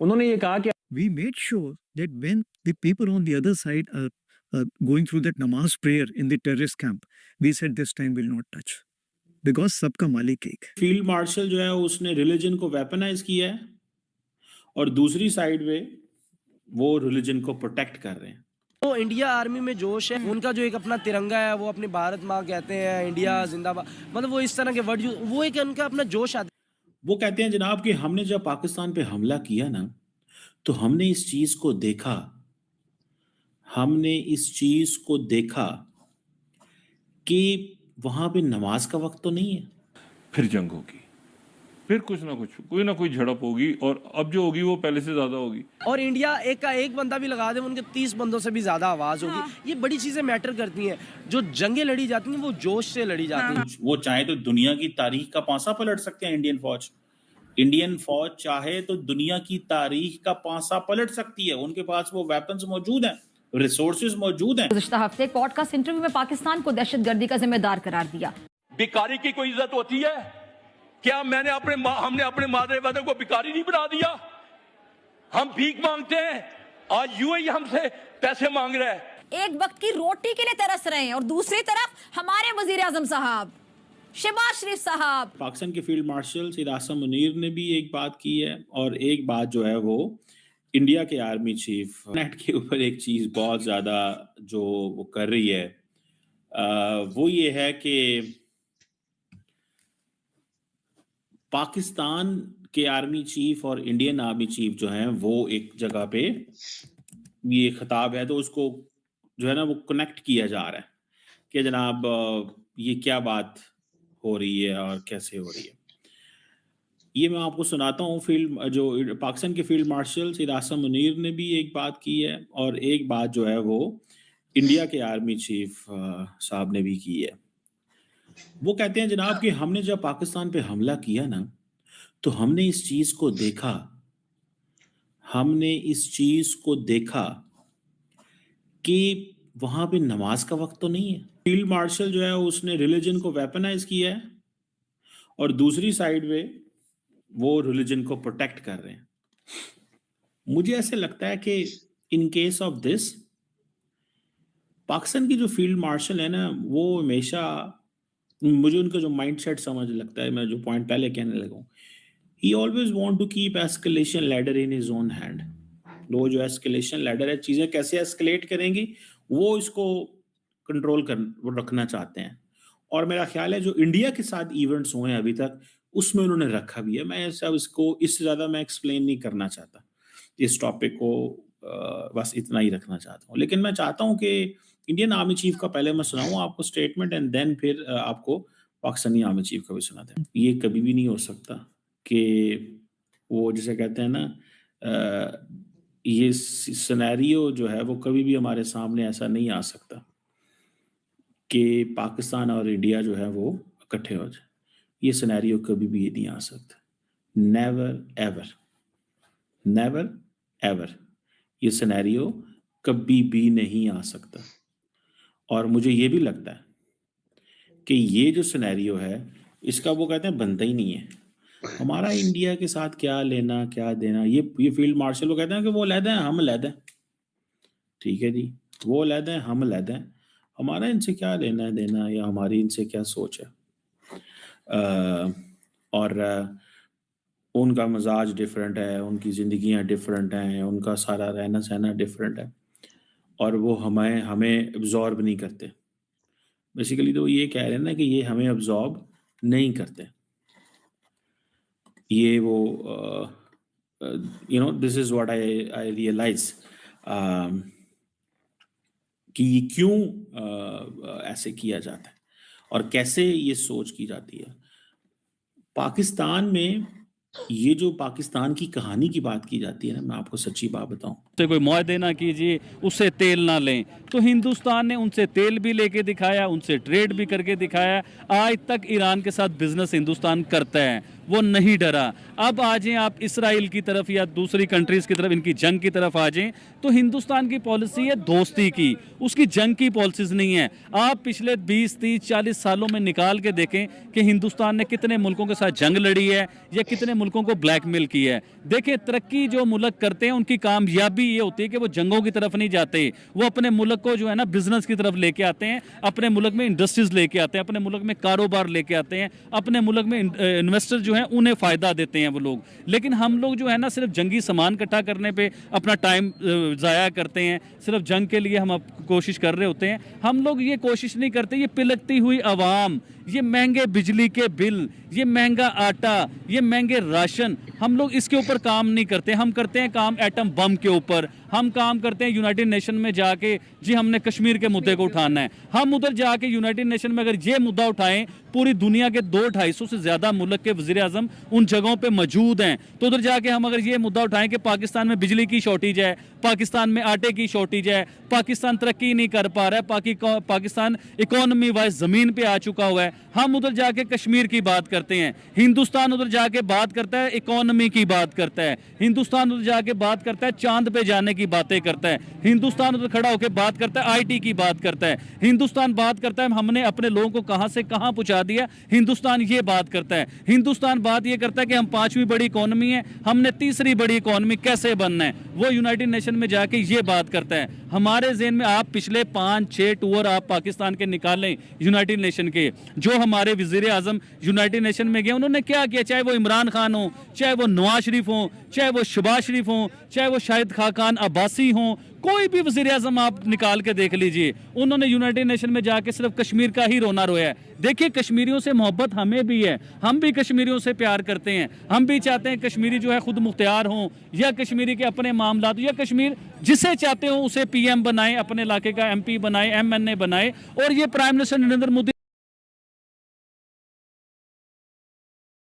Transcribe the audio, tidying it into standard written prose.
उन्होंने ये कहा कि we made sure that when the people on the other side are going through that namaz prayer in the terrorist camp, we said this time we'll not touch because सबका मालिक एक है। Field marshal जो है उसने religion को weaponise किया है और दूसरी साइड में वो रिलीजन को प्रोटेक्ट कर रहे हैं। तो इंडिया आर्मी में जोश है, उनका जो एक अपना तिरंगा है वो अपनी भारत माँ कहते हैं, इंडिया जिंदाबाद, मतलब वो इस तरह के वर्ड, वो एक उनका अपना जोश आता है। वो कहते हैं जनाब कि हमने जब पाकिस्तान पे हमला किया ना तो हमने इस चीज को देखा, हमने इस चीज को देखा कि वहां पे नमाज का वक्त तो नहीं है। फिर जंग होगी, फिर कुछ ना कुछ, कोई ना कोई झड़प होगी और अब जो होगी वो पहले से ज्यादा होगी। और इंडिया एक का एक बंदा भी लगा दे, उनके 30 बंदों से भी ज्यादा आवाज होगी। ये बड़ी चीजें मैटर करती हैं। जो जंगें लड़ी जाती हैं वो जोश से लड़ी जाती हैं। वो चाहे तो दुनिया की तारीख का पांसा पलट सकते हैं। इंडियन फौज चाहे तो दुनिया की तारीख का पांसा पलट सकती है। उनके पास वो वेपन्स मौजूद हैं, रिसोर्सेज मौजूद हैं। गुज़िश्ता हफ्ते पॉडकास्ट इंटरव्यू में पाकिस्तान को दहशतगर्दी का जिम्मेदार करार दिया। भिखारी की कोई इज्जत होती है क्या? हमने अपने मादरे वतन को भिखारी नहीं बना दिया? हम भीख मांगते हैं, आज यूएई हमसे पैसे मांग रहा है। एक वक्त की रोटी के लिए तरस रहे हैं और दूसरी तरफ हमारे वजीर आजम साहब शहबाज शरीफ साहब। पाकिस्तान के फील्ड मार्शल सैयद आसिम मुनीर ने भी एक बात की है और एक बात जो है वो इंडिया के आर्मी चीफ नेट के ऊपर एक चीज बहुत ज्यादा जो वो कर रही है वो ये है कि पाकिस्तान के आर्मी चीफ और इंडियन आर्मी चीफ जो हैं वो एक जगह पे ये खिताब है तो उसको जो है ना वो कनेक्ट किया जा रहा है कि जनाब ये क्या बात हो रही है और कैसे हो रही है। ये मैं आपको सुनाता हूँ। जो पाकिस्तान के फील्ड मार्शल सैयद आसिम मुनीर ने भी एक बात की है और एक बात जो है वो इंडिया के आर्मी चीफ साहब ने भी की है। वो कहते हैं जनाब कि हमने जब पाकिस्तान पे हमला किया ना तो हमने इस चीज को देखा, हमने इस चीज को देखा कि वहां पे नमाज का वक्त तो नहीं है। फील्ड मार्शल जो है उसने रिलीजन को वेपनाइज किया है और दूसरी साइड में वो रिलीजन को प्रोटेक्ट कर रहे हैं। मुझे ऐसे लगता है कि in case of this Pakistan की जो फील्ड मार्शल है ना वो हमेशा, मुझे उनका जो माइंडसेट समझ लगता है, मैं जो पॉइंट पहले कहने लगा हूँ, he always want to keep escalation ladder in his own hand. वो जो एस्केलेशन लैडर है, चीजें कैसे एस्केलेट करेंगी वो इसको कंट्रोल कर वो रखना चाहते हैं। और मेरा ख्याल है जो इंडिया के साथ इवेंट्स हुए हैं अभी तक उसमें उन्होंने रखा भी है। मैं सब इसको इससे ज्यादा मैं एक्सप्लेन नहीं करना चाहता इस टॉपिक को, बस इतना ही रखना चाहता हूँ। लेकिन मैं चाहता हूँ कि इंडियन आर्मी चीफ का पहले मैं सुनाऊँ आपको स्टेटमेंट एंड देन फिर आपको पाकिस्तानी आर्मी चीफ का भी सुनाते हैं। ये कभी भी नहीं हो सकता कि वो जिसे कहते हैं ना ये सिनेरियो जो है वो कभी भी हमारे सामने ऐसा नहीं आ सकता कि पाकिस्तान और इंडिया जो है वो इकट्ठे हो जाए। ये सिनेरियो कभी भी नहीं आ सकता। नेवर एवर, नेवर एवर ये सिनेरियो कभी भी नहीं आ सकता। और मुझे ये भी लगता है कि ये जो सिनेरियो है इसका वो कहते हैं बनता ही नहीं है। हमारा इंडिया के साथ क्या लेना क्या देना। ये फील्ड मार्शल वो कहते हैं कि वो अलहदा है हम अलहदा है, ठीक है जी, वो अलहदा है हम अलहदा है, हमारा इनसे क्या लेना है देना या हमारी इनसे क्या सोच है। और उनका मजाज डिफरेंट है, उनकी ज़िंदगियां डिफरेंट हैं, उनका सारा रहना सहना डिफरेंट है और वो हमें एब्जॉर्ब नहीं करते। बेसिकली तो ये कह रहे हैं ना कि ये हमें एब्जॉर्ब नहीं करते। ये वो this is what I realise कि ये क्यों ऐसे किया जाता है और कैसे ये सोच की जाती है। पाकिस्तान में ये जो पाकिस्तान की कहानी की बात की जाती है ना, मैं आपको सच्ची बात बताऊं, तो कोई मुआहदे ना कीजिए, उससे तेल ना लें, तो हिंदुस्तान ने उनसे तेल भी लेके दिखाया, उनसे ट्रेड भी करके दिखाया। आज तक ईरान के साथ बिजनेस हिंदुस्तान करता है। वो नहीं डरा। अब आ जाएं आप इसराइल की तरफ या दूसरी कंट्रीज़ की तरफ, इनकी जंग की तरफ आ जाएं, तो हिंदुस्तान की पॉलिसी है दोस्ती की, उसकी जंग की पॉलिसीज़ नहीं है। आप पिछले 20, 30, 40 सालों में निकाल के देखें कि हिंदुस्तान ने कितने मुल्कों के साथ जंग लड़ी है या कितने मुल्कों को ब्लैकमेल किया है। देखें, तरक्की जो मुल्क करते हैं उनकी कामयाबी ये होती है कि वो जंगों की तरफ नहीं जाते, वो अपने मुल्क को जो है ना बिजनेस की तरफ लेके आते हैं, अपने मुल्क में इंडस्ट्रीज लेके आते हैं, अपने मुल्क में कारोबार लेके आते हैं, अपने मुल्क में इन्वेस्टर जो हैं उन्हें फ़ायदा देते हैं वो लोग। लेकिन हम लोग जो है ना सिर्फ जंगी सामान इकट्ठा करने पे अपना टाइम ज़ाया करते हैं, सिर्फ जंग के लिए हम कोशिश कर रहे होते हैं। हम लोग ये कोशिश नहीं करते, ये पिलकती हुई आवाम, ये महंगे बिजली के बिल, ये महंगा आटा, ये महंगे राशन, हम लोग इसके ऊपर काम नहीं करते। हम करते हैं काम एटम बम के ऊपर, हम काम करते हैं यूनाइटेड नेशन में जाके जी हमने कश्मीर के मुद्दे को उठाना है। हम उधर जाके यूनाइटेड नेशन में अगर ये मुद्दा उठाएं, पूरी दुनिया के 200-250 से ज़्यादा मुल्क के वज़ीर आज़म उन जगहों पे मौजूद हैं, तो उधर जाके हम अगर ये मुद्दा उठाएं कि पाकिस्तान में बिजली की शॉर्टेज है, पाकिस्तान में आटे की शॉर्टेज है, पाकिस्तान तरक्की नहीं कर पा रहा है, पाकिस्तान इकोनॉमी वाइज ज़मीन पे आ चुका हुआ है, हम उधर जाके कश्मीर की बात करते हैं। हिंदुस्तान उधर जाके बात करता है इकोनॉमी की बात करता है, हिंदुस्तान उधर जाके बात करता है चांद पे जाने की बातें करता है, हिंदुस्तान उधर खड़ा होकर बात करता है आईटी की बात करता है, हिंदुस्तान बात करता है हमने अपने लोगों को कहां से कहां पहुंचा दिया, हिंदुस्तान ये बात करता है। हिंदुस्तान बात ये करता है कि हम 5वीं बड़ी इकोनॉमी है, हमने 3री बड़ी इकोनॉमी कैसे बनना है, वो यूनाइटेड नेशन में जाके ये बात करता है। हमारे ज़हन में आप पिछले 5-6 टूर आप पाकिस्तान के निकालें यूनाइटेड नेशन के, जो हमारे वज़ीर आज़म यूनाइटेड नेशन में गए उन्होंने क्या किया, चाहे वो इमरान खान हो, चाहे वो नवाज शरीफ हो, चाहे वो शहबाज शरीफ हो, चाहे वो शाहिद खाकान अब्बासी हों, कोई भी वज़ीर आज़म आप निकाल के देख लीजिए, उन्होंने यूनाइटेड नेशन में जाके सिर्फ कश्मीर का ही रोना रोया है। देखिए, कश्मीरियों से मोहब्बत हमें भी है, हम भी कश्मीरियों से प्यार करते हैं, हम भी चाहते हैं कश्मीरी जो है खुद मुख्तियार हों या कश्मीरी के अपने मामलात या कश्मीर जिसे चाहते हो उसे PM बनाएं, अपने इलाके का MP बनाएं, MNA बनाएं। और ये प्राइम मिनिस्टर नरेंद्र मोदी